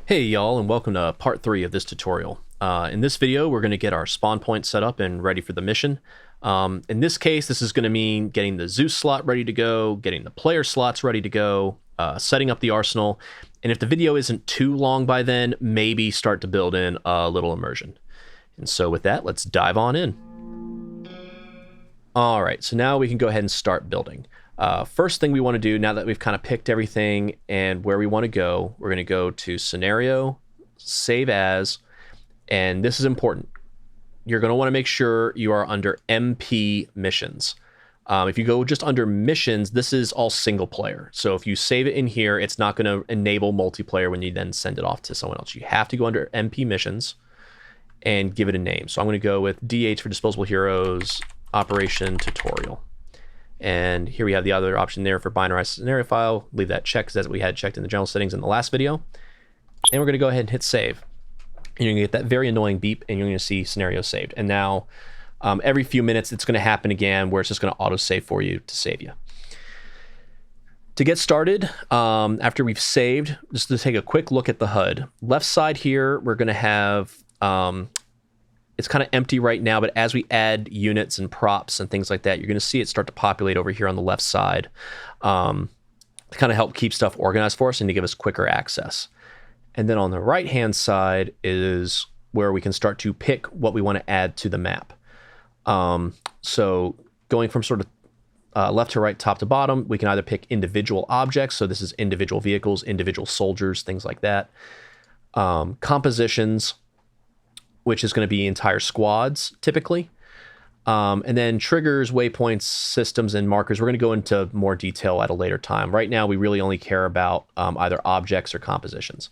Hey y'all, and welcome to part 3 of this tutorial. In this video, we're going to get our spawn point set up and ready for the mission. In this case, this is going to mean getting the Zeus slot ready to go, getting the player slots ready to go, setting up the arsenal, and if the video isn't too long by then, maybe start to build in a little immersion. And so with that, let's dive on in. Alright, so now we can go ahead and start building. First thing we want to do, now that we've kind of picked everything and where we want to go, we're going to go to Scenario, Save As, and this is important. You're going to want to make sure you are under MP Missions. If you go just under Missions, this is all single player. So if you save it in here, it's not going to enable multiplayer when you then send it off to someone else. You have to go under MP Missions and give it a name. So I'm going to go with DH for Disposable Heroes Operation Tutorial. And here we have the other option there for binarized scenario file. Leave that checked because that's what we had checked in the general settings in the last video. And we're going to go ahead and hit save. And you're going to get that very annoying beep and you're going to see scenario saved. And now every few minutes it's going to happen again where it's just going to auto save for you to save you. To get started, after we've saved, just to take a quick look at the HUD. Left side here, we're going to have... it's kind of empty right now, but as we add units and props and things like that, you're going to see it start to populate over here on the left side to kind of help keep stuff organized for us and to give us quicker access. And then on the right-hand side is where we can start to pick what we want to add to the map. So going from sort of left to right, top to bottom, we can either pick individual objects. So this is individual vehicles, individual soldiers, things like that. Compositions, which is going to be entire squads, typically. And then triggers, waypoints, systems, and markers. We're going to go into more detail at a later time. Right now, we really only care about either objects or compositions.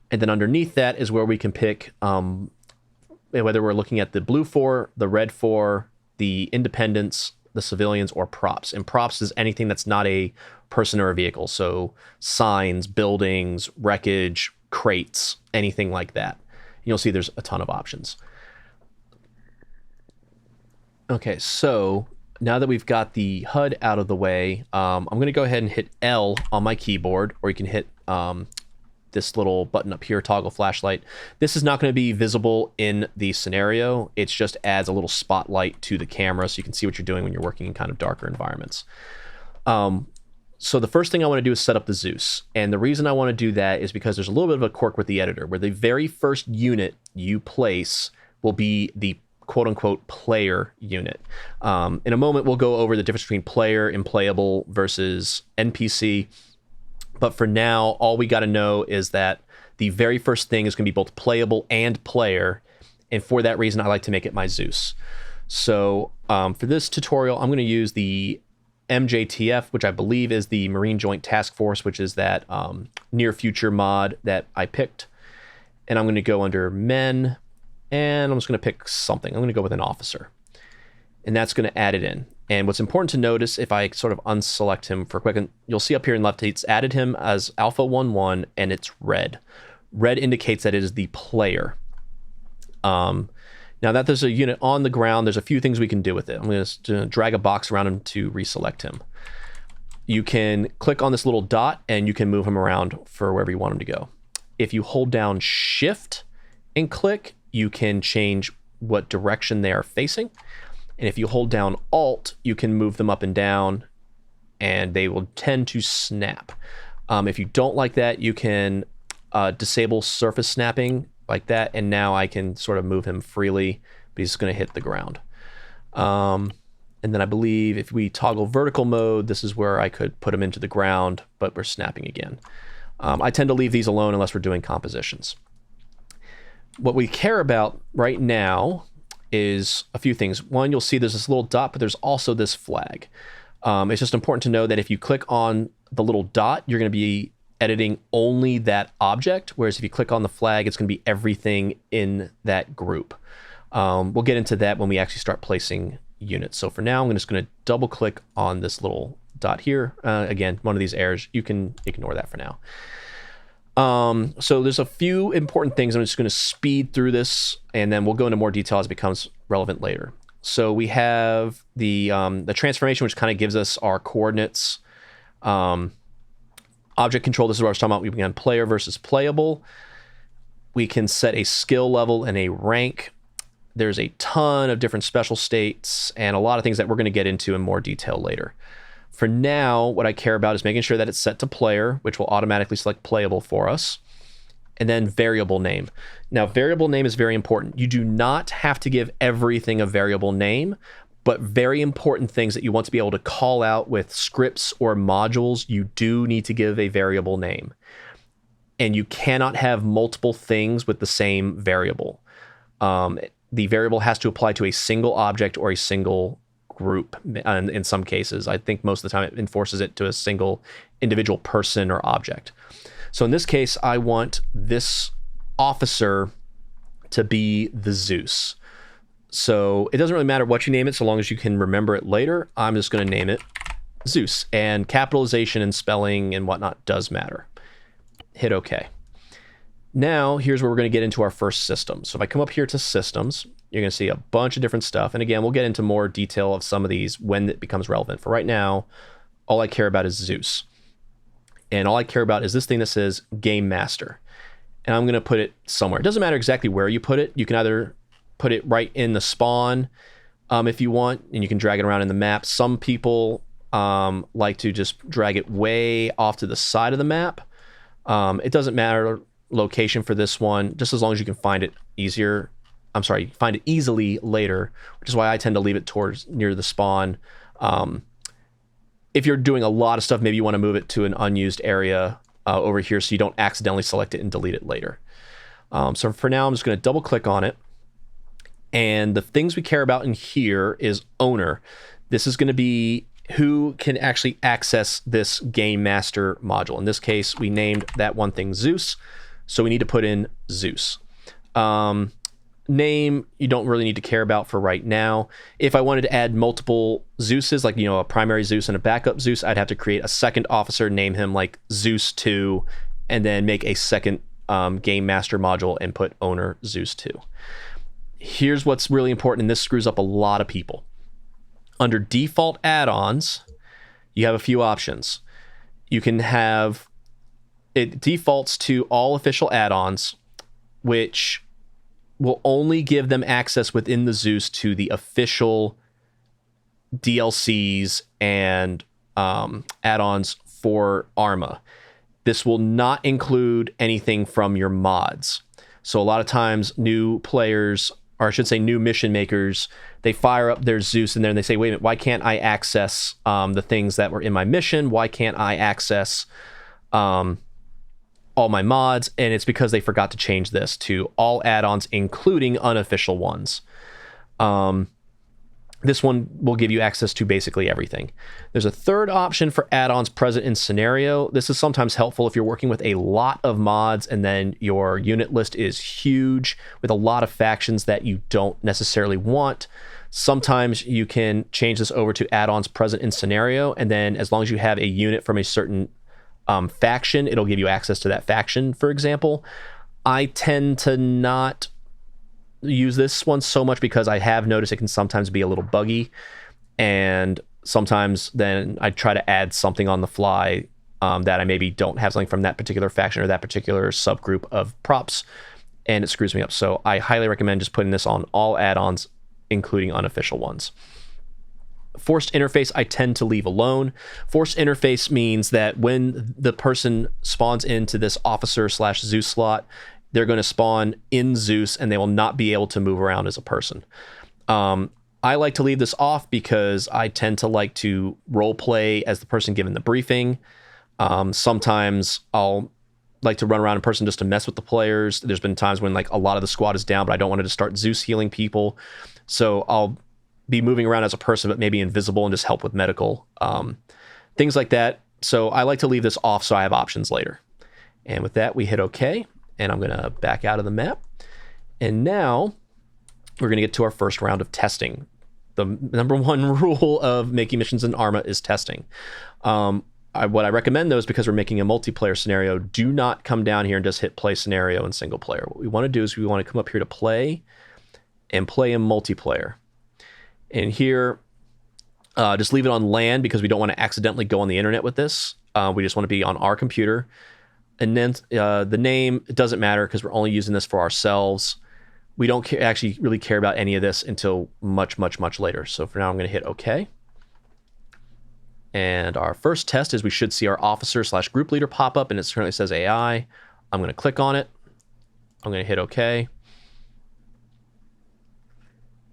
And then underneath that is where we can pick whether we're looking at the blue for, the red for, the independents, the civilians, or props. And props is anything that's not a person or a vehicle. So signs, buildings, wreckage, crates, anything like that. You'll see there's a ton of options. Okay, so now that we've got the HUD out of the way, I'm going to go ahead and hit L on my keyboard, or you can hit this little button up here, toggle flashlight. This is not going to be visible in the scenario. It just adds a little spotlight to the camera so you can see what you're doing when you're working in kind of darker environments. So the first thing I want to do is set up the Zeus. And the reason I want to do that is because there's a little bit of a quirk with the editor where the very first unit you place will be the quote-unquote player unit. In a moment, we'll go over the difference between player and playable versus NPC. But for now, all we got to know is that the very first thing is going to be both playable and player. And for that reason, I like to make it my Zeus. So for this tutorial, I'm going to use the MJTF, which I believe is the Marine Joint Task Force, which is that near future mod that I picked. And I'm going to go under men, and I'm just going to pick something. I'm going to go with an officer. And that's going to add it in. And what's important to notice, if I sort of unselect him for a quick, you'll see up here in left, it's added him as Alpha 1-1, and it's red. Red indicates that it is the player. Now that there's a unit on the ground, there's a few things we can do with it. I'm going to drag a box around him to reselect him. You can click on this little dot and you can move him around for wherever you want him to go. If you hold down Shift and click, you can change what direction they are facing. And if you hold down Alt, you can move them up and down and they will tend to snap. If you don't like that, you can disable surface snapping like that, and now I can sort of move him freely, but he's going to hit the ground. And then I believe if we toggle vertical mode, this is where I could put him into the ground, but we're snapping again. I tend to leave these alone unless we're doing compositions. What we care about right now is a few things. One, you'll see there's this little dot, but there's also this flag. It's just important to know that if you click on the little dot, you're going to be editing only that object, whereas if you click on the flag, it's going to be everything in that group. We'll get into that when we actually start placing units. So for now, I'm just going to double click on this little dot here. Again, one of these errors, you can ignore that for now. So there's a few important things. I'm just going to speed through this, and then we'll go into more detail as it becomes relevant later. So we have the transformation, which kind of gives us our coordinates. Object control, this is what I was talking about. We began player versus playable. We can set a skill level and a rank. There's a ton of different special states and a lot of things that we're going to get into in more detail later. For now, what I care about is making sure that it's set to player, which will automatically select playable for us. And then variable name. Now, variable name is very important. You do not have to give everything a variable name, but very important things that you want to be able to call out with scripts or modules, you do need to give a variable name. And you cannot have multiple things with the same variable. The variable has to apply to a single object or a single group in some cases. I think most of the time it enforces it to a single individual person or object. So in this case, I want this officer to be the Zeus. So it doesn't really matter what you name it so long as you can remember it later. I'm just going to name it Zeus. And capitalization and spelling and whatnot does matter. Hit OK. Now, here's where we're going to get into our first system. So if I come up here to systems, you're going to see a bunch of different stuff. And again, we'll get into more detail of some of these when it becomes relevant. For right now, all I care about is Zeus. And all I care about is this thing that says Game Master. And I'm going to put it somewhere. It doesn't matter exactly where you put it. You can either put it right in the spawn if you want, and you can drag it around in the map. Some people like to just drag it way off to the side of the map. It doesn't matter location for this one, just as long as you can find it easier. I'm sorry, find it easily later, which is why I tend to leave it towards near the spawn. If you're doing a lot of stuff, maybe you want to move it to an unused area over here so you don't accidentally select it and delete it later. So for now, I'm just going to double click on it. And the things we care about in here is owner. This is going to be who can actually access this Game Master module. In this case, we named that one thing Zeus. So we need to put in Zeus. Name, you don't really need to care about for right now. If I wanted to add multiple Zeuses, like, a primary Zeus and a backup Zeus, I'd have to create a second officer, name him like Zeus 2, and then make a second Game Master module and put owner Zeus 2. Here's what's really important, and this screws up a lot of people. Under default add-ons, you have a few options. You can have, it defaults to all official add-ons, which will only give them access within the Zeus to the official DLCs and add-ons for Arma. This will not include anything from your mods. So a lot of times new players, or I should say new mission makers, they fire up their Zeus and then they say, wait a minute, why can't I access the things that were in my mission? Why can't I access all my mods? And it's because they forgot to change this to all add-ons, including unofficial ones. This one will give you access to basically everything. There's a third option for add-ons present in scenario. This is sometimes helpful if you're working with a lot of mods and then your unit list is huge with a lot of factions that you don't necessarily want. Sometimes you can change this over to add-ons present in scenario, and then as long as you have a unit from a certain faction, it'll give you access to that faction, for example. I tend to not use this one so much because I have noticed it can sometimes be a little buggy, and sometimes then I try to add something on the fly that I maybe don't have something from that particular faction or that particular subgroup of props, and it screws me up. So I highly recommend just putting this on all add-ons, including unofficial ones. Forced interface, I tend to leave alone. Forced interface means that when the person spawns into this officer / Zeus slot, they're going to spawn in Zeus and they will not be able to move around as a person. I like to leave this off because I tend to like to role play as the person given the briefing. Sometimes I'll like to run around in person just to mess with the players. There's been times when like a lot of the squad is down, but I don't want to start Zeus healing people. So I'll be moving around as a person, but maybe invisible and just help with medical, things like that. So I like to leave this off so I have options later. And with that, we hit OK, and I'm going to back out of the map. And now we're going to get to our first round of testing. The number one rule of making missions in Arma is testing. What I recommend, though, is because we're making a multiplayer scenario, do not come down here and just hit play scenario in single player. What we want to do is we want to come up here to play and play in multiplayer. And here, just leave it on LAN because we don't want to accidentally go on the internet with this. We just want to be on our computer. And then the name, it doesn't matter because we're only using this for ourselves. We don't actually really care about any of this until much, much, much later. So for now, I'm going to hit OK. And our first test is we should see our officer/group leader pop up, and it currently says AI. I'm going to click on it. I'm going to hit OK.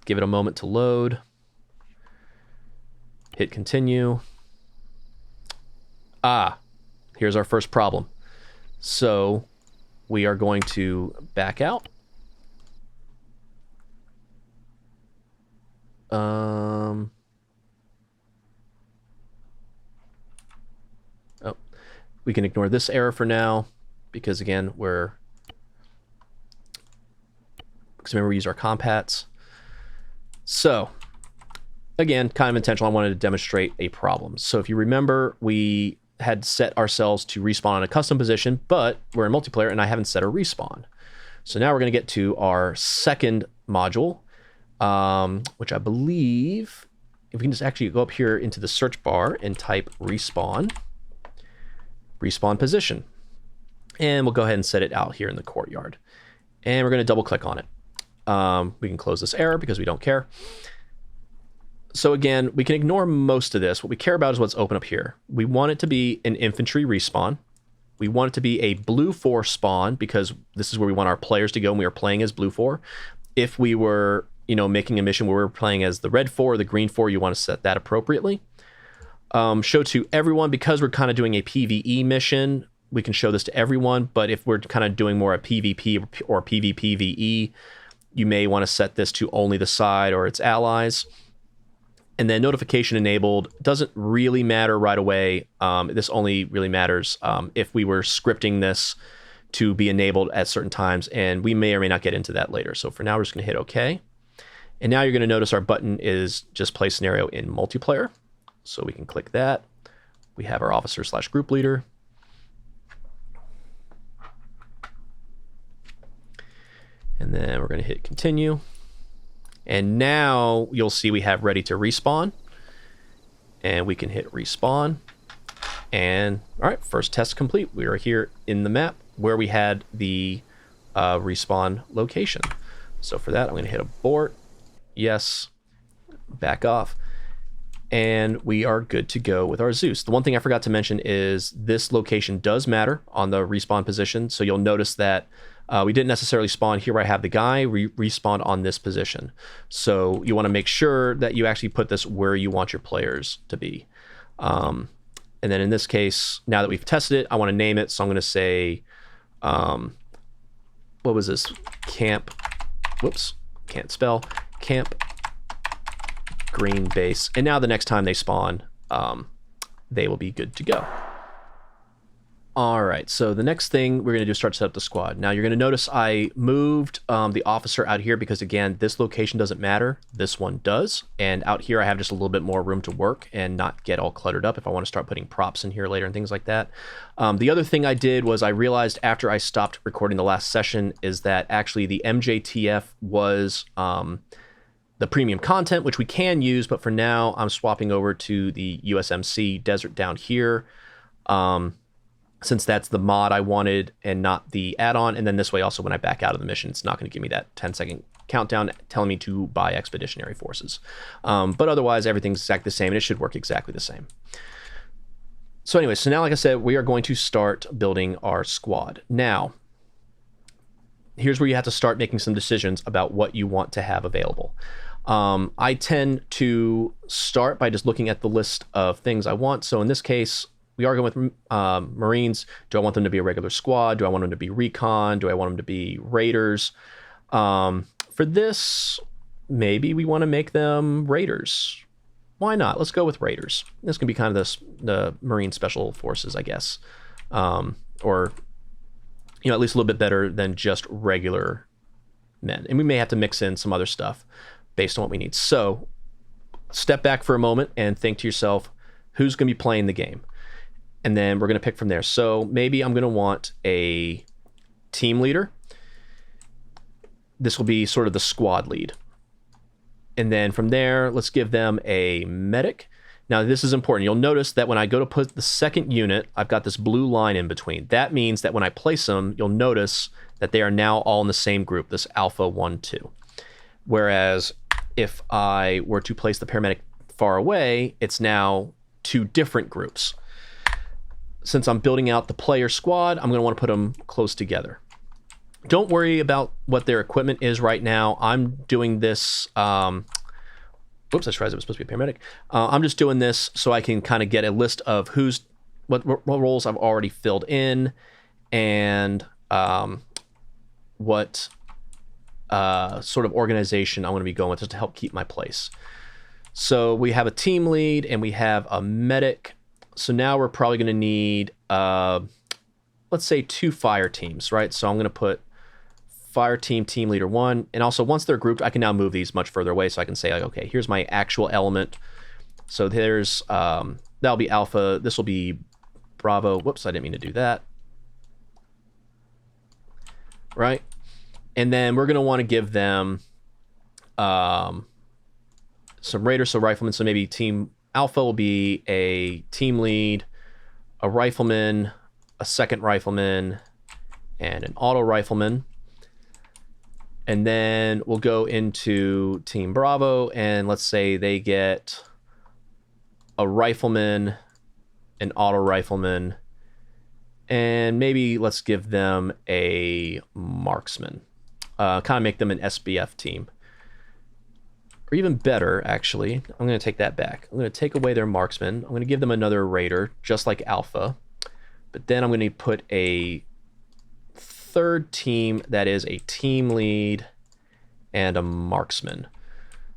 Give it a moment to load. Hit continue. Here's our first problem. So we are going to back out. We can ignore this error for now because, again, because remember we use our compats. So again, kind of intentional. I wanted to demonstrate a problem. So if you remember, we had set ourselves to respawn in a custom position, but we're in multiplayer and I haven't set a respawn. So now we're going to get to our second module, which I believe, if we can just actually go up here into the search bar and type respawn position. And we'll go ahead and set it out here in the courtyard. And we're going to double click on it. We can close this error because we don't care. So again, we can ignore most of this. What we care about is what's open up here. We want it to be an infantry respawn. We want it to be a blue 4 spawn because this is where we want our players to go when we are playing as blue 4. If we were, making a mission where we're playing as the red 4 or the green 4, you want to set that appropriately. Show to everyone, because we're kind of doing a PvE mission, we can show this to everyone, but if we're kind of doing more a PvP or PvPvE, you may want to set this to only the side or its allies. And then notification enabled doesn't really matter right away. This only really matters if we were scripting this to be enabled at certain times, and we may or may not get into that later. So for now, we're just going to hit OK. And now you're going to notice our button is just play scenario in multiplayer. So we can click that. We have our officer/group leader. And then we're going to hit continue. And now you'll see we have ready to respawn. And we can hit respawn. And all right, first test complete. We are here in the map where we had the respawn location. So for that, I'm going to hit abort. Yes. Back off. And we are good to go with our Zeus. The one thing I forgot to mention is this location does matter on the respawn position. So you'll notice that we didn't necessarily spawn here where I have the guy. We respawned on this position. So you want to make sure that you actually put this where you want your players to be. And then in this case, now that we've tested it, I want to name it. So I'm going to say, what was this? Camp, whoops, can't spell, Camp Green Base. And now the next time they spawn, they will be good to go. All right, so the next thing we're going to do is start to set up the squad. Now you're going to notice I moved the officer out here because, again, this location doesn't matter. This one does. And out here I have just a little bit more room to work and not get all cluttered up if I want to start putting props in here later and things like that. The other thing I did was I realized after I stopped recording the last session is that actually the MJTF was the premium content, which we can use, but for now I'm swapping over to the USMC Desert down here. Since that's the mod I wanted and not the add-on. And then this way also when I back out of the mission, it's not going to give me that 10-second countdown telling me to buy expeditionary forces. But otherwise, everything's exactly the same, and it should work exactly the same. So anyway, so now, like I said, we are going to start building our squad. Now, here's where you have to start making some decisions about what you want to have available. I tend to start by just looking at the list of things I want. So in this case, we are going with Marines. Do I want them to be a regular squad? Do I want them to be recon? Do I want them to be raiders? For this, maybe we want to make them raiders. Why not? Let's go with raiders. This can be kind of the Marine Special Forces, I guess. Or, at least a little bit better than just regular men. And we may have to mix in some other stuff based on what we need. So step back for a moment and think to yourself, who's going to be playing the game? And then we're going to pick from there. So maybe I'm going to want a team leader. This will be sort of the squad lead. And then from there, let's give them a medic. Now, this is important. You'll notice that when I go to put the second unit, I've got this blue line in between. That means that when I place them, you'll notice that they are now all in the same group, this Alpha 1, 2. Whereas if I were to place the paramedic far away, it's now 2 different groups. Since I'm building out the player squad, I'm going to want to put them close together. Don't worry about what their equipment is right now. I'm doing this... Whoops, I realized it was supposed to be a paramedic. I'm just doing this so I can kind of get a list of what roles I've already filled in and what sort of organization I'm going to be going with just to help keep my place. So we have a team lead and we have a medic. So now we're probably going to need, let's say 2 fire teams, right? So I'm going to put fire team leader 1, and also once they're grouped, I can now move these much further away, so I can say, like, okay, here's my actual element. So there's that'll be Alpha, this will be Bravo. Whoops, I didn't mean to do that. Right, and then we're going to want to give them some raiders, so riflemen. So maybe team Alpha will be a team lead, a rifleman, a second rifleman, and an auto rifleman. And then we'll go into Team Bravo, and let's say they get a rifleman, an auto rifleman, and maybe let's give them a marksman. Kind of make them an SBF team. Or even better, actually, I'm going to take that back. I'm going to take away their marksman. I'm going to give them another raider, just like Alpha. But then I'm going to put a third team that is a team lead and a marksman,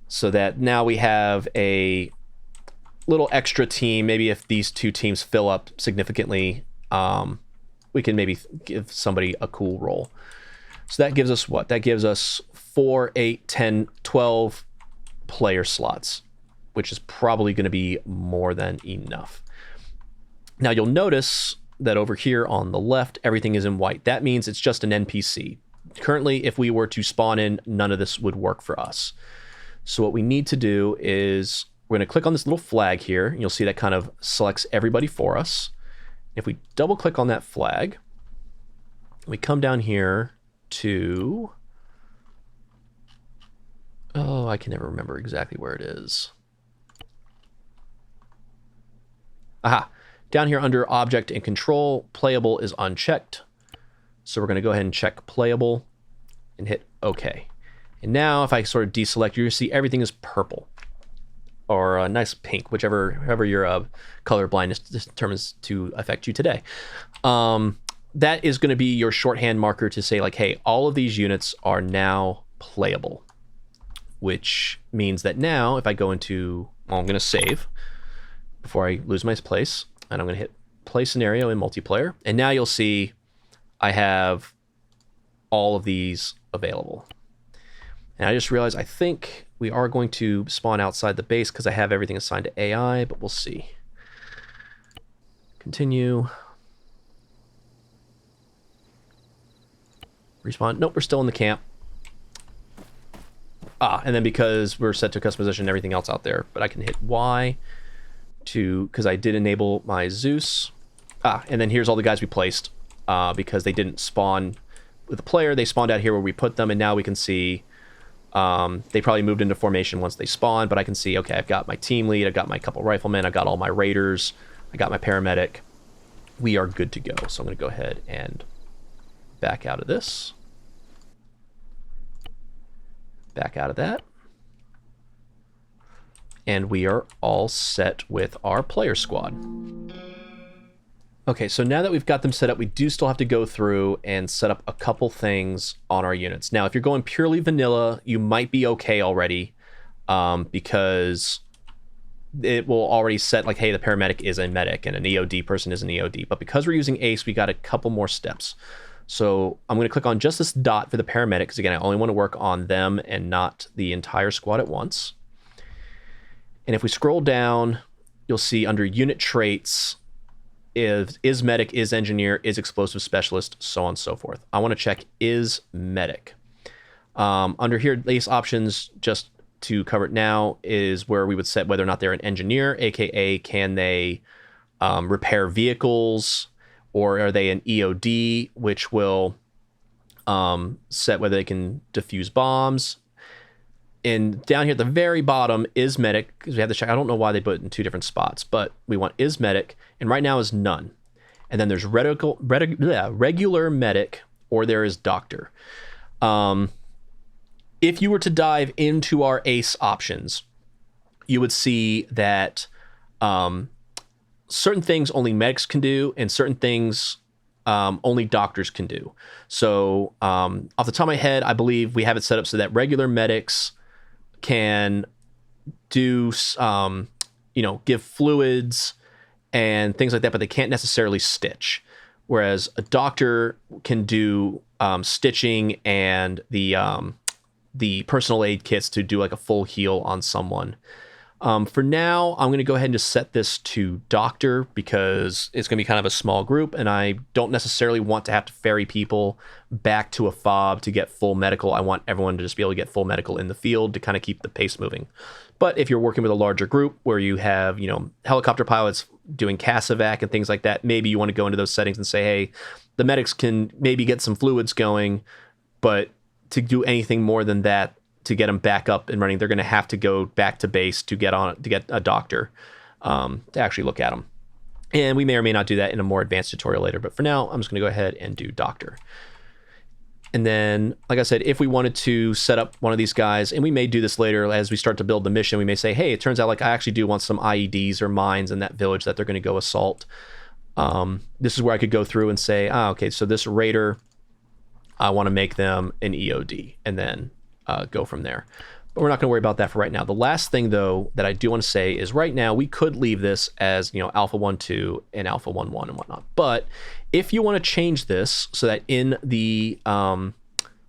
so that now we have a little extra team. Maybe if these 2 teams fill up significantly, we can maybe give somebody a cool role. So that gives us what? That gives us 4, 8, 10, 12 player slots, which is probably going to be more than enough. Now you'll notice that over here on the left, everything is in white. That means it's just an NPC. Currently, if we were to spawn in, none of this would work for us. So what we need to do is we're going to click on this little flag here. And you'll see that kind of selects everybody for us. If we double click on that flag, we come down here to... Oh, I can never remember exactly where it is. Aha. Down here under Object and Control, Playable is unchecked. So we're going to go ahead and check Playable and hit OK. And now if I sort of deselect, you're going to see everything is purple. Or a nice pink, however your color blindness determines to affect you today. That is going to be your shorthand marker to say, like, hey, all of these units are now playable. Which means that now if I go into, well, I'm going to save before I lose my place. And I'm going to hit play scenario in multiplayer. And now you'll see I have all of these available. And I just realized I think we are going to spawn outside the base because I have everything assigned to AI, but we'll see. Continue. Respawn. Nope, we're still in the camp. And then because we're set to customization, everything else out there, but I can hit Y because I did enable my Zeus. And then here's all the guys we placed because they didn't spawn with the player. They spawned out here where we put them, and now we can see they probably moved into formation once they spawned, but I can see, okay, I've got my team lead, I've got my couple riflemen, I've got all my raiders, I got my paramedic. We are good to go. So I'm going to go ahead and back out of this. Back out of that. And we are all set with our player squad. Okay, so now that we've got them set up, we do still have to go through and set up a couple things on our units. Now, if you're going purely vanilla, you might be okay already because it will already set like, hey, the paramedic is a medic and an EOD person is an EOD. But because we're using ACE, we got a couple more steps. So I'm going to click on just this dot for the paramedic because, again, I only want to work on them and not the entire squad at once. And if we scroll down, you'll see under unit traits, is medic, is engineer, is explosive specialist, so on and so forth. I want to check is medic. Under here, ACE options, just to cover it now is where we would set whether or not they're an engineer, aka can they repair vehicles, or are they an EOD, which will set whether they can defuse bombs. And down here at the very bottom is medic, because we have to check. I don't know why they put it in two different spots, but we want is medic, and right now is none. And then there's regular medic, or there is doctor. If you were to dive into our ACE options, you would see that certain things only medics can do, and certain things only doctors can do. So off the top of my head, I believe we have it set up so that regular medics can do, give fluids and things like that, but they can't necessarily stitch. Whereas a doctor can do stitching and the personal aid kits to do like a full heal on someone. For now, I'm going to go ahead and just set this to doctor because it's going to be kind of a small group, and I don't necessarily want to have to ferry people back to a fob to get full medical. I want everyone to just be able to get full medical in the field to kind of keep the pace moving. But if you're working with a larger group where you have, helicopter pilots doing CASEVAC and things like that, maybe you want to go into those settings and say, hey, the medics can maybe get some fluids going, but to do anything more than that, to get them back up and running, they're going to have to go back to base to get a doctor to actually look at them. And we may or may not do that in a more advanced tutorial later, but for now, I'm just going to go ahead and do doctor. And then, like I said, if we wanted to set up one of these guys, and we may do this later as we start to build the mission, we may say, hey, it turns out like I actually do want some IEDs or mines in that village that they're going to go assault. This is where I could go through and say, okay, so this raider, I want to make them an EOD, and then go from there. But we're not going to worry about that for right now. The last thing, though, that I do want to say is right now we could leave this as, Alpha 1.2 and Alpha 1.1 and whatnot. But if you want to change this so that in the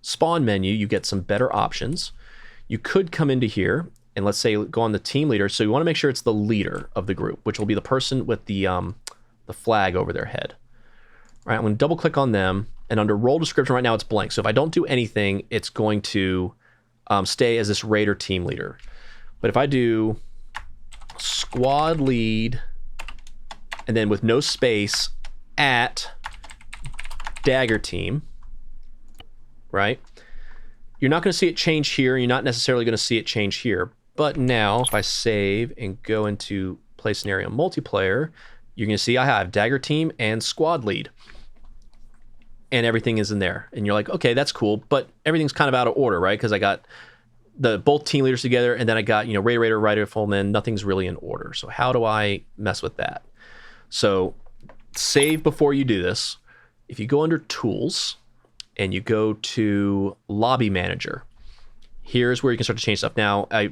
spawn menu you get some better options, you could come into here and let's say go on the team leader. So you want to make sure it's the leader of the group, which will be the person with the flag over their head. All right, I'm going to double click on them, and under role description right now it's blank. So if I don't do anything, it's going to stay as this raider team leader. But if I do squad lead and then with no space at dagger team, right? You're not going to see it change here. You're not necessarily going to see it change here. But now if I save and go into play scenario multiplayer, you're going to see I have dagger team and squad lead. And everything is in there. And you're like, okay, that's cool. But everything's kind of out of order, right? Because I got both team leaders together, and then I got, Raider, Rifleman. Nothing's really in order. So how do I mess with that? So save before you do this. If you go under Tools and you go to Lobby Manager, here's where you can start to change stuff. Now, I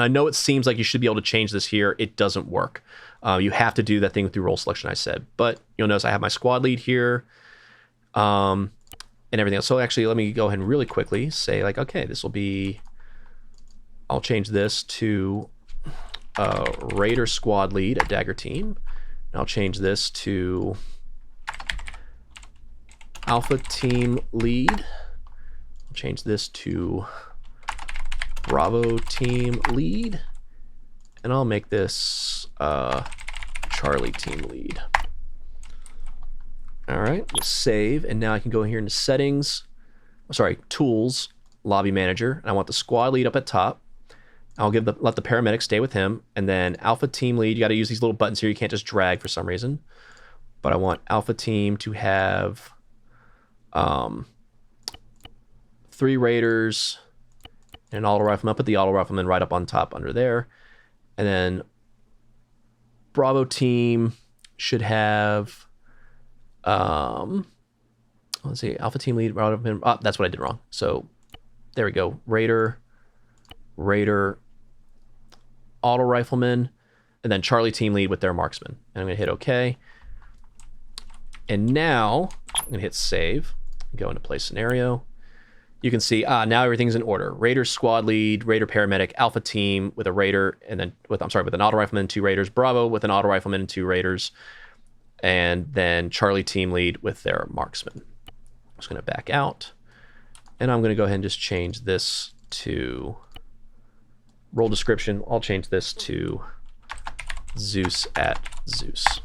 know it seems like you should be able to change this here. It doesn't work. You have to do that thing through role selection I said. But you'll notice I have my squad lead here. And everything else. So actually, let me go ahead and really quickly say like, okay, this will be, I'll change this to Raider Squad Lead at Dagger Team. And I'll change this to Alpha Team Lead. I'll change this to Bravo Team Lead. And I'll make this Charlie Team Lead. All right, save, and now I can go here into settings, tools, lobby manager, and I want the squad lead up at top. I'll let the paramedic stay with him, and then alpha team lead, you got to use these little buttons here, you can't just drag for some reason. But I want alpha team to have 3 raiders and an auto rifleman. I'll put the auto rifleman right up on top under there. And then Bravo team should have let's see, alpha team lead, that's what I did wrong. So there we go. Raider, auto rifleman, and then Charlie team lead with their marksman. And I'm gonna hit OK. And now I'm gonna hit save, go into play scenario. You can see, now everything's in order. Raider squad lead, Raider paramedic, alpha team with a Raider, and then with an auto rifleman, 2 Raiders, Bravo with an auto rifleman and 2 Raiders, and then Charlie team lead with their marksman. I'm just going to back out, and I'm going to go ahead and just change this to Role description, I'll change this to Zeus at Zeus.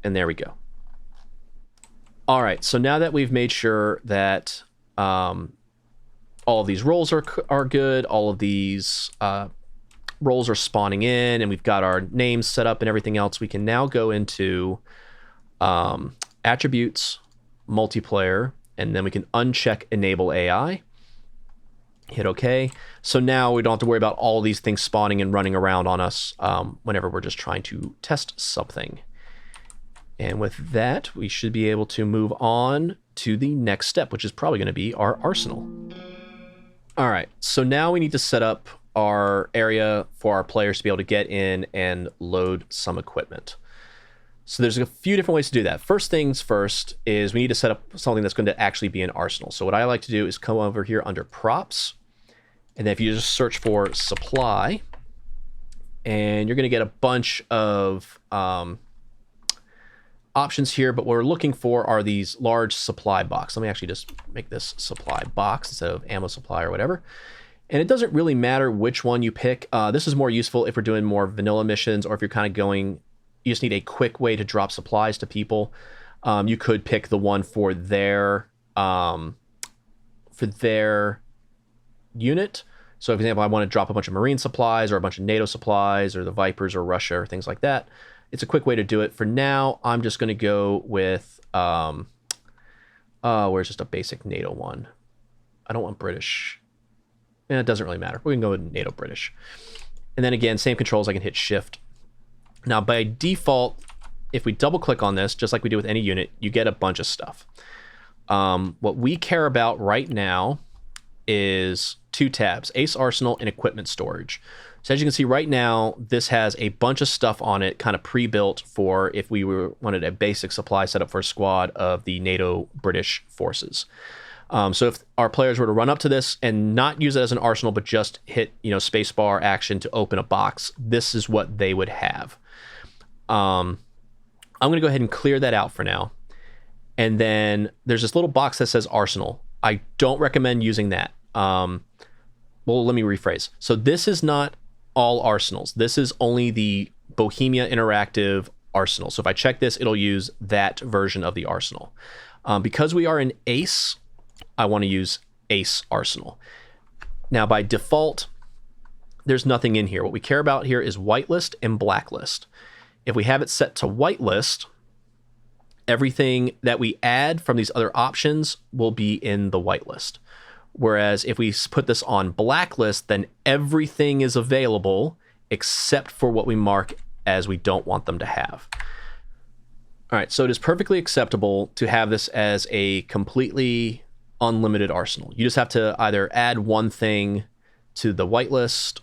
And there we go. All right, so now that we've made sure that all of these roles are good, all of these roles are spawning in, and we've got our names set up and everything else, we can now go into attributes, multiplayer, and then we can uncheck enable AI. Hit OK. So now we don't have to worry about all these things spawning and running around on us whenever we're just trying to test something. And with that, we should be able to move on to the next step, which is probably going to be our arsenal. All right, so now we need to set up our area for our players to be able to get in and load some equipment. So there's a few different ways to do that. First things first is we need to set up something that's going to actually be an arsenal. So what I like to do is come over here under props, and then if you just search for supply, and you're going to get a bunch of options here, but what we're looking for are these large supply box. Let me actually just make this supply box instead of ammo supply or whatever. And it doesn't really matter which one you pick. This is more useful if we're doing more vanilla missions, or if you're kind of going, you just need a quick way to drop supplies to people. You could pick the one for their unit. So for example, I want to drop a bunch of Marine supplies or a bunch of NATO supplies or the Vipers or Russia or things like that. It's a quick way to do it. For now, I'm just going to go with, where's just a basic NATO one? I don't want British. It doesn't really matter. We can go with NATO British. And then again, same controls, I can hit shift. Now by default, if we double click on this, just like we do with any unit, you get a bunch of stuff. What we care about right now is two tabs, Ace Arsenal and Equipment Storage. So as you can see right now, this has a bunch of stuff on it, kind of pre-built for if we wanted a basic supply setup for a squad of the NATO British forces. So if our players were to run up to this and not use it as an arsenal, but just hit, spacebar action to open a box, this is what they would have. I'm going to go ahead and clear that out for now. And then there's this little box that says arsenal. I don't recommend using that. Well, let me rephrase. So this is not all arsenals. This is only the Bohemia Interactive arsenal. So if I check this, it'll use that version of the arsenal. Because we are in Ace, I want to use Ace Arsenal. Now by default, there's nothing in here. What we care about here is whitelist and blacklist. If we have it set to whitelist, everything that we add from these other options will be in the whitelist. Whereas if we put this on blacklist, then everything is available except for what we mark as we don't want them to have. All right, so it is perfectly acceptable to have this as a completely unlimited arsenal. You just have to either add one thing to the whitelist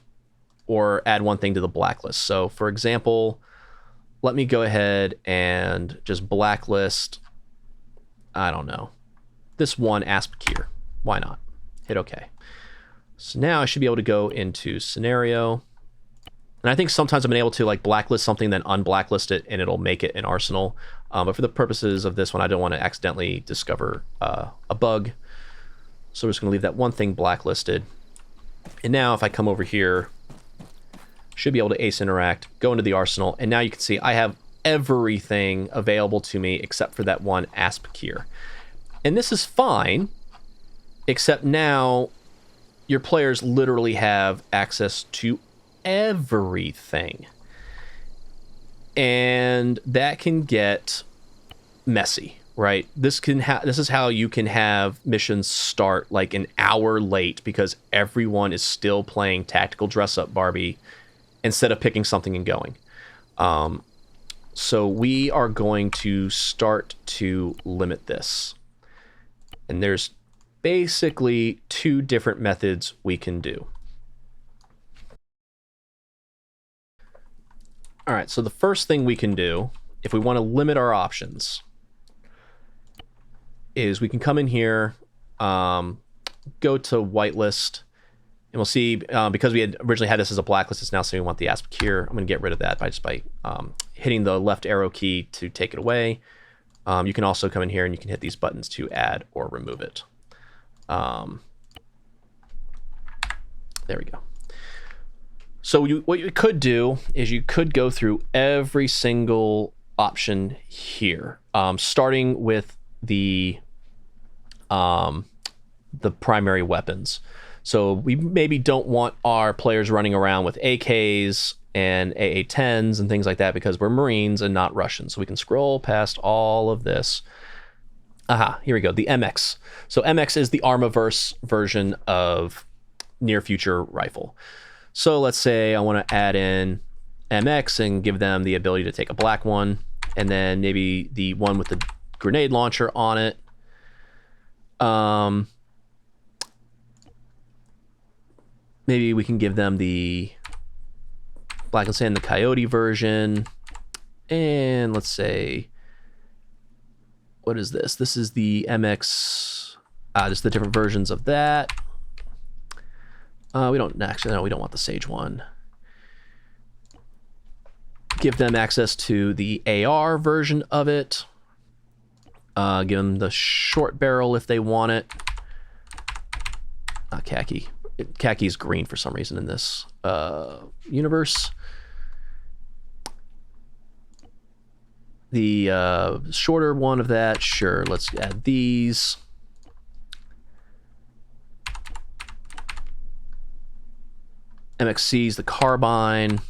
or add one thing to the blacklist. So for example, let me go ahead and just blacklist, I don't know, this one asp keyer. Why not? Hit OK. So now I should be able to go into scenario. And I think sometimes I've been able to like blacklist something, then unblacklist it, and it'll make it an arsenal. But for the purposes of this one, I don't want to accidentally discover a bug. So we're just going to leave that one thing blacklisted. And now if I come over here, should be able to Ace Interact, go into the arsenal, and now you can see I have everything available to me except for that one asp keyer. And this is fine, except now your players literally have access to everything. And that can get messy, right? This is how you can have missions start like an hour late because everyone is still playing Tactical Dress Up Barbie instead of picking something and going. So we are going to start to limit this. And there's basically two different methods we can do. All right, so the first thing we can do, if we want to limit our options, is we can come in here, go to whitelist, and we'll see, because we had originally had this as a blacklist, it's now saying we want the asp keyer. I'm going to get rid of that by hitting the left arrow key to take it away. You can also come in here and you can hit these buttons to add or remove it. There we go. So what you could do is you could go through every single option here, starting with the primary weapons. So we maybe don't want our players running around with AKs and AA-10s and things like that because we're Marines and not Russians. So we can scroll past all of this. Aha, here we go, the MX. So MX is the Armaverse version of near future rifle. So let's say I want to add in MX and give them the ability to take a black one, and then maybe the one with the grenade launcher on it. Maybe we can give them the Black and Sand, the Coyote version. And let's say, what is this? This is the MX, just the different versions of that. We don't want the Sage one. Give them access to the AR version of it. Give them the short barrel if they want it. Not khaki. Khaki is green for some reason in this universe. The shorter one of that, sure. Let's add these. MXC is the carbine.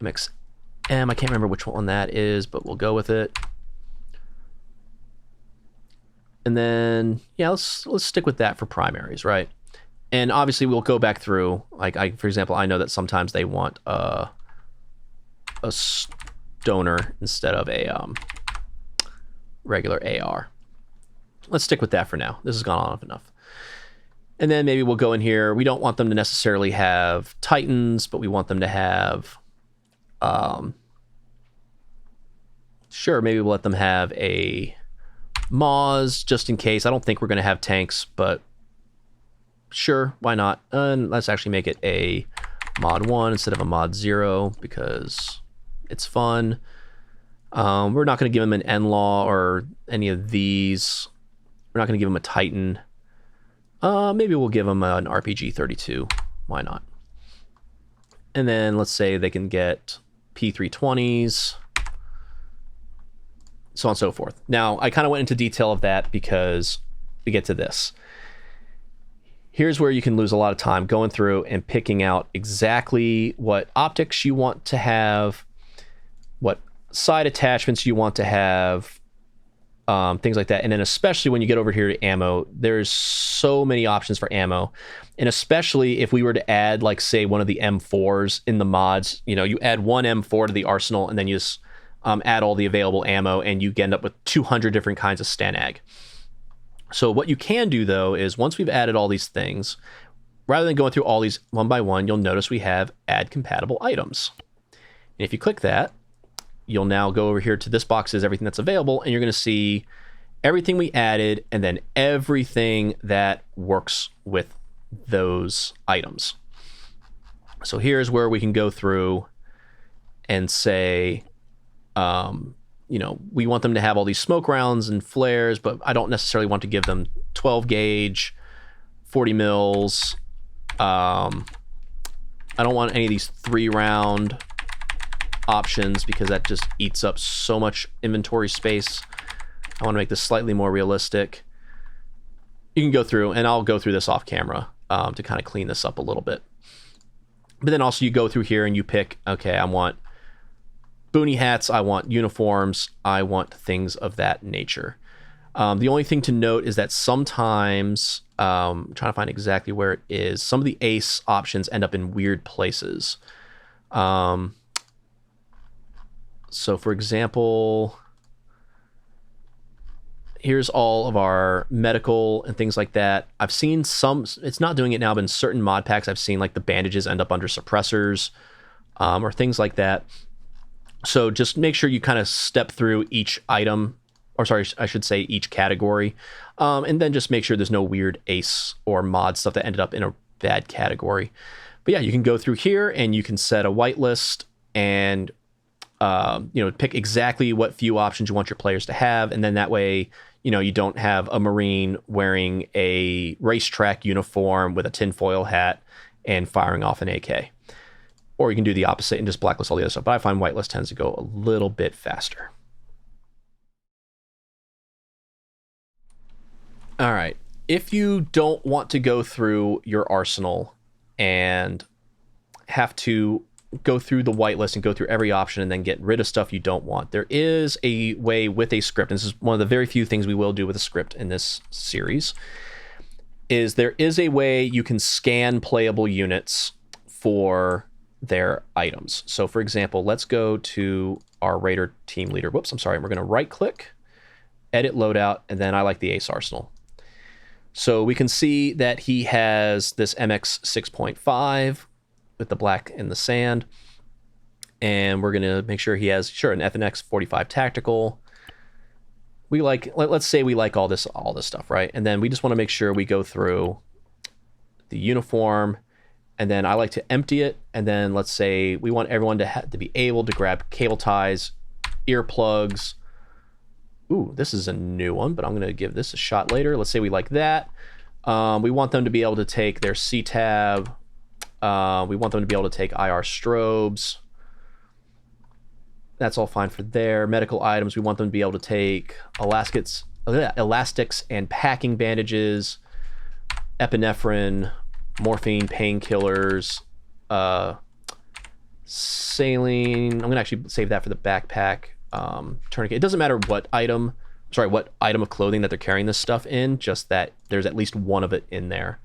MXM, I can't remember which one that is, but we'll go with it. And then, yeah, let's stick with that for primaries, right? And obviously we'll go back through, like for example, I know that sometimes they want a stoner instead of a regular AR. Let's stick with that for now. This has gone on enough. And then maybe we'll go in here. We don't want them to necessarily have Titans, but we want them to have, sure, maybe we'll let them have a Moz just in case. I don't think we're going to have tanks, but sure, why not? And let's actually make it a mod 1 instead of a mod 0 because it's fun. We're not going to give them an N-Law or any of these. We're not going to give them a Titan. Maybe we'll give them an RPG 32. Why not? And then let's say they can get P320s, so on and so forth. Now, I kind of went into detail of that because we get to this. Here's where you can lose a lot of time going through and picking out exactly what optics you want to have, what side attachments you want to have, things like that. And then especially when you get over here to ammo, there's so many options for ammo. And especially if we were to add, like, say, one of the M4s in the mods, you know, you add one M4 to the arsenal and then you just add all the available ammo and you end up with 200 different kinds of Stanag. So what you can do, though, is once we've added all these things, rather than going through all these one by one, you'll notice we have add compatible items. And if you click that, you'll now go over here to this box is everything that's available, and you're going to see everything we added and then everything that works with those items. So here's where we can go through and say, you know, we want them to have all these smoke rounds and flares, but I don't necessarily want to give them 12 gauge, 40 mils. I don't want any of these 3-round options because that just eats up so much inventory space. I want to make this slightly more realistic. You can go through, and I'll go through this off camera to kind of clean this up a little bit. But then also you go through here and you pick, okay, I want boonie hats, I want uniforms, I want things of that nature. The only thing to note is that sometimes, I'm trying to find exactly where it is, some of the ace options end up in weird places. So for example, here's all of our medical and things like that. I've seen some, it's not doing it now, but in certain mod packs, I've seen like the bandages end up under suppressors or things like that. So just make sure you kind of step through each item, or sorry, I should say each category, and then just make sure there's no weird ace or mod stuff that ended up in a bad category. But yeah, you can go through here and you can set a whitelist and you know, pick exactly what few options you want your players to have, and then that way you know, you don't have a Marine wearing a racetrack uniform with a tinfoil hat and firing off an AK. Or you can do the opposite and just blacklist all the other stuff. But I find whitelist tends to go a little bit faster. All right. If you don't want to go through your arsenal and have to go through the whitelist and go through every option and then get rid of stuff you don't want, there is a way with a script, and this is one of the very few things we will do with a script in this series, is there is a way you can scan playable units for their items. So for example, let's go to our Raider team leader. Whoops, I'm sorry. We're going to right click, edit loadout, and then I like the Ace Arsenal. So we can see that he has this MX 6.5 with the black and the sand. And we're going to make sure he has, sure, an FNX 45 tactical. We like, let's say we like all this stuff, right? And then we just want to make sure we go through the uniform, and then I like to empty it. And then let's say we want everyone to be able to grab cable ties, earplugs. Ooh, this is a new one, but I'm going to give this a shot later. Let's say we like that. We want them to be able to take their C-tab. We want them to be able to take IR strobes. That's all fine for there. Medical items, we want them to be able to take elastics and packing bandages, epinephrine, morphine, painkillers, saline. I'm going to actually save that for the backpack. Tourniquet. It doesn't matter what item of clothing that they're carrying this stuff in, just that there's at least one of it in there.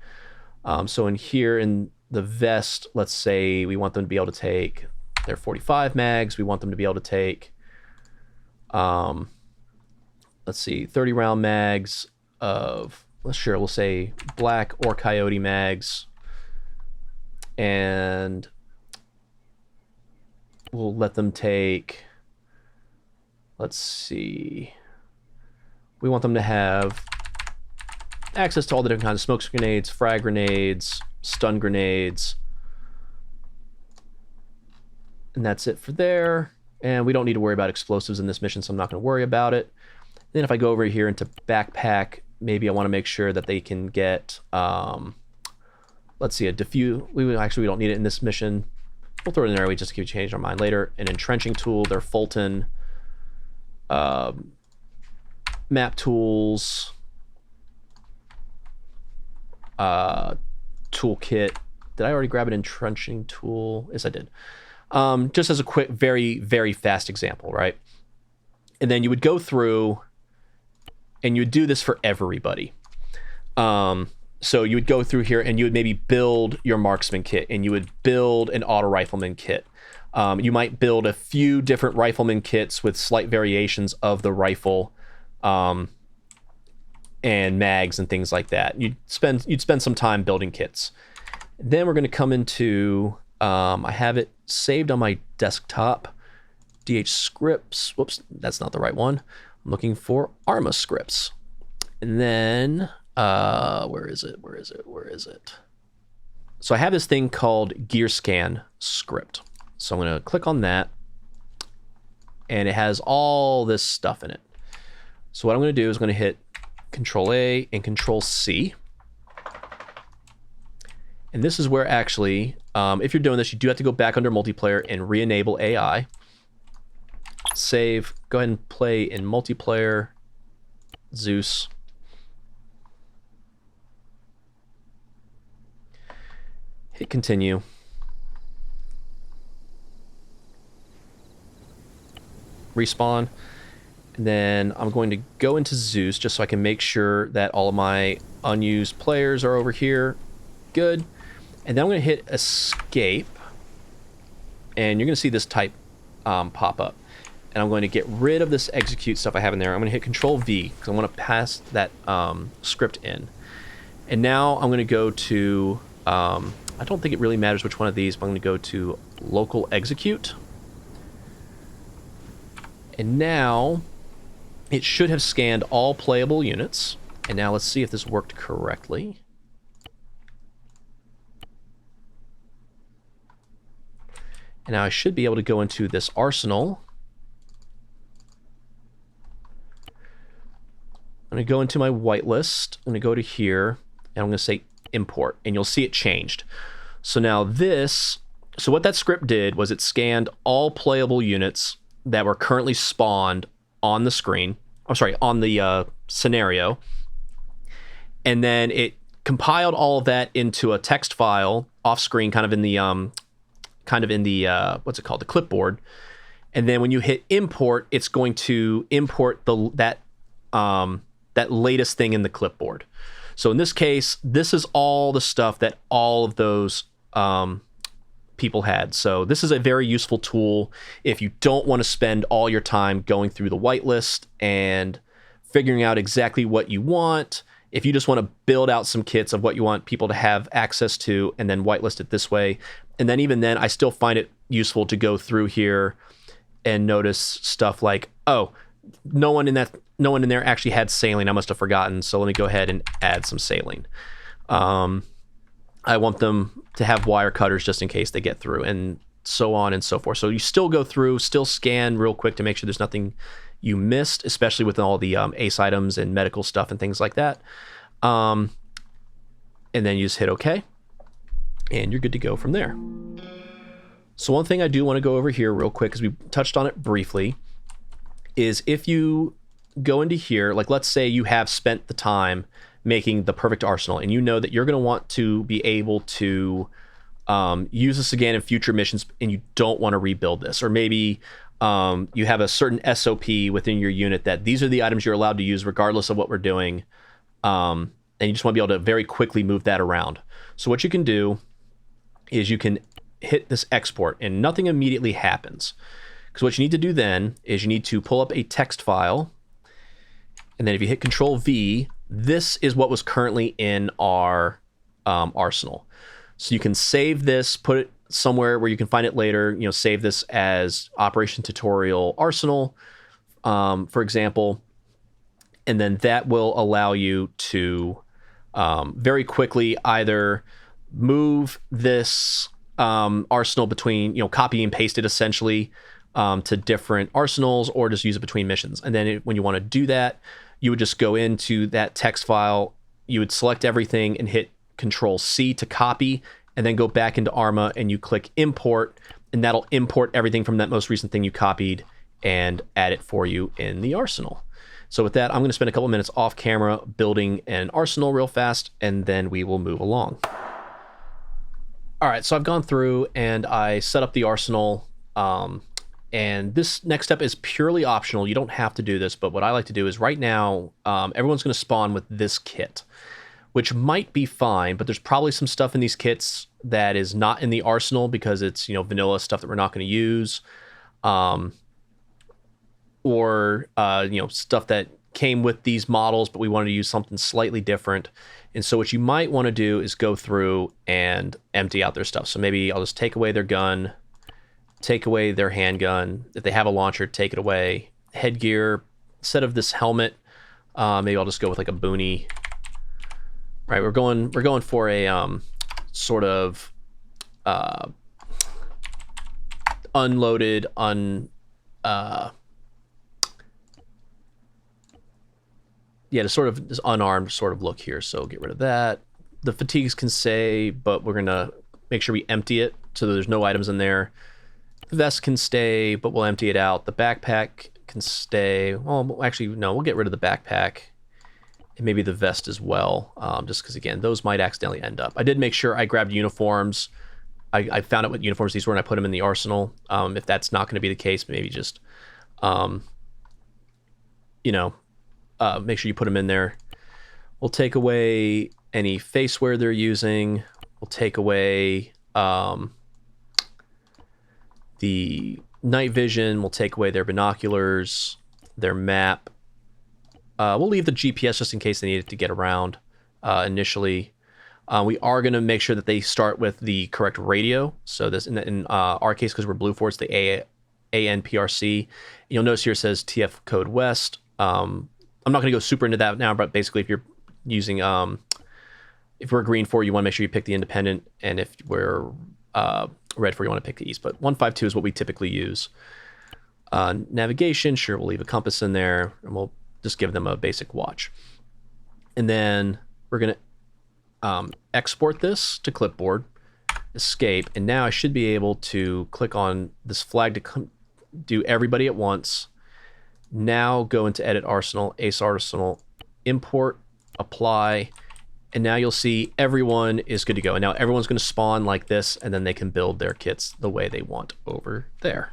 So in here in the vest, let's say we want them to be able to take their 45 mags. We want them to be able to take, let's see, 30 round mags of, we'll say black or coyote mags. And we'll let them take, let's see, we want them to have access to all the different kinds of smoke grenades, frag grenades, stun grenades. And that's it for there. And we don't need to worry about explosives in this mission, so I'm not going to worry about it. Then if I go over here into backpack, maybe I want to make sure that they can get, let's see, a diffuse. We don't need it in this mission. We'll throw it in there. We just keep changing our mind later. An entrenching tool, their Fulton. Map tools, toolkit. Did I already grab an entrenching tool? Yes, I did. Just as a quick, very, very fast example, right? And then you would go through and you would do this for everybody. So you would go through here and you would maybe build your marksman kit, and you would build an auto rifleman kit. You might build a few different rifleman kits with slight variations of the rifle, and mags and things like that. You'd spend some time building kits. Then we're going to come into, I have it saved on my desktop, DH scripts. Whoops, that's not the right one. I'm looking for Arma scripts. And then, where is it? So I have this thing called gear scan script. So I'm going to click on that, and it has all this stuff in it. So what I'm going to do is I'm going to hit Control A and Control C. And this is where actually, if you're doing this, you do have to go back under multiplayer and re-enable AI. Save, go ahead and play in multiplayer, Zeus. Hit continue. Respawn. And then I'm going to go into Zeus just so I can make sure that all of my unused players are over here. Good. And then I'm going to hit escape. And you're going to see this type pop up. And I'm going to get rid of this execute stuff I have in there. I'm going to hit Control V because I want to pass that script in. And now I'm going to go to, I don't think it really matters which one of these, but I'm going to go to local execute. And now it should have scanned all playable units. And now let's see if this worked correctly. And now I should be able to go into this arsenal. I'm going to go into my whitelist. I'm going to go to here, and I'm going to say import, and you'll see it changed. So now so what that script did was it scanned all playable units that were currently spawned on the screen. I'm sorry, on the scenario. And then it compiled all of that into a text file off screen, kind of in the what's it called, the clipboard. And then when you hit import, it's going to import that latest thing in the clipboard. So in this case, this is all the stuff that all of those people had. So this is a very useful tool if you don't want to spend all your time going through the whitelist and figuring out exactly what you want. If you just want to build out some kits of what you want people to have access to and then whitelist it this way. And then even then, I still find it useful to go through here and notice stuff like, oh, no one in there actually had saline. I must have forgotten. So let me go ahead and add some saline. I want them to have wire cutters just in case they get through, and so on and so forth. So you still go through, still scan real quick to make sure there's nothing you missed, especially with all the ace items and medical stuff and things like that. And then you just hit OK, and you're good to go from there. So one thing I do want to go over here real quick, because we touched on it briefly, is if you go into here, like let's say you have spent the time making the perfect arsenal, and you know that you're going to want to be able to use this again in future missions, and you don't want to rebuild this. Or maybe you have a certain SOP within your unit that these are the items you're allowed to use regardless of what we're doing, and you just want to be able to very quickly move that around. So what you can do is you can hit this export, and nothing immediately happens. Because what you need to do then is you need to pull up a text file, and then if you hit Control V, this is what was currently in our arsenal. So you can save this, put it somewhere where you can find it later, save this as Operation Tutorial Arsenal, for example, and then that will allow you to very quickly either move this arsenal between, copy and paste it essentially to different arsenals, or just use it between missions. And then when you want to do that, you would just go into that text file, you would select everything and hit Control C to copy, and then go back into Arma and you click import, and that'll import everything from that most recent thing you copied and add it for you in the arsenal. So with that, I'm going to spend a couple minutes off camera building an arsenal real fast, and then we will move along. All right, so I've gone through and I set up the arsenal. And this next step is purely optional. You don't have to do this, but what I like to do is right now, everyone's going to spawn with this kit, which might be fine, but there's probably some stuff in these kits that is not in the arsenal because it's, vanilla stuff that we're not going to use, or stuff that came with these models, but we wanted to use something slightly different. And so what you might want to do is go through and empty out their stuff. So maybe I'll just take away their gun, take away their handgun. If they have a launcher, take it away. Headgear, instead of this helmet, maybe I'll just go with like a boonie. Right, we're going for a sort of unloaded, just sort of this unarmed sort of look here. So get rid of that. The fatigues can stay, but we're gonna make sure we empty it so that there's no items in there. The vest can stay, but we'll empty it out. The backpack can stay. Well, actually, no, we'll get rid of the backpack. And maybe the vest as well, just because, again, those might accidentally end up. I did make sure I grabbed uniforms. I found out what uniforms these were, and I put them in the arsenal. If that's not going to be the case, maybe just, make sure you put them in there. We'll take away any faceware they're using. We'll take away the night vision. We'll take away their binoculars, their map. We'll leave the GPS just in case they need it to get around initially. We are going to make sure that they start with the correct radio. So this, in our case, because we're Blue Force, the ANPRC. You'll notice here it says TF code West. I'm not going to go super into that now, but basically if you're using, if we're green 4, you want to make sure you pick the independent, and if we're red 4, you want to pick the east. But 152 is what we typically use. Navigation, sure, we'll leave a compass in there, and we'll just give them a basic watch. And then we're going to export this to clipboard, escape, and now I should be able to click on this flag to do everybody at once. Now go into Edit Arsenal, Ace Arsenal, import, apply, and now you'll see everyone is good to go. And now everyone's going to spawn like this, and then they can build their kits the way they want over there.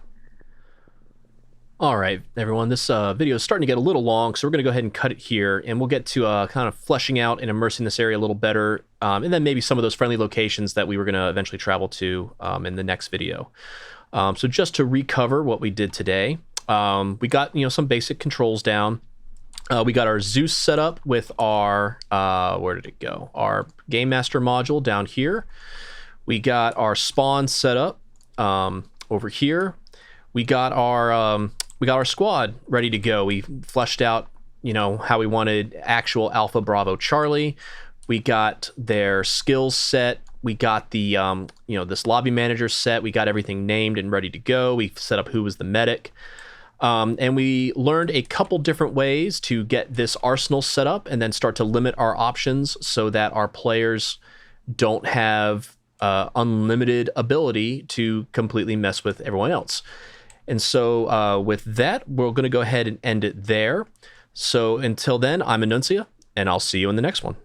All right, everyone, this video is starting to get a little long, so we're going to go ahead and cut it here, and we'll get to kind of fleshing out and immersing this area a little better, and then maybe some of those friendly locations that we were going to eventually travel to in the next video. So just to recover what we did today, we got some basic controls down. We got our Zeus set up with our, where did it go? Our Game Master module down here. We got our spawn set up over here. We got our squad ready to go. We fleshed out, how we wanted actual Alpha Bravo Charlie. We got their skills set. We got the, this lobby manager set. We got everything named and ready to go. We set up who was the medic. And we learned a couple different ways to get this arsenal set up and then start to limit our options so that our players don't have unlimited ability to completely mess with everyone else. And so with that, we're going to go ahead and end it there. So until then, I'm Annuncia, and I'll see you in the next one.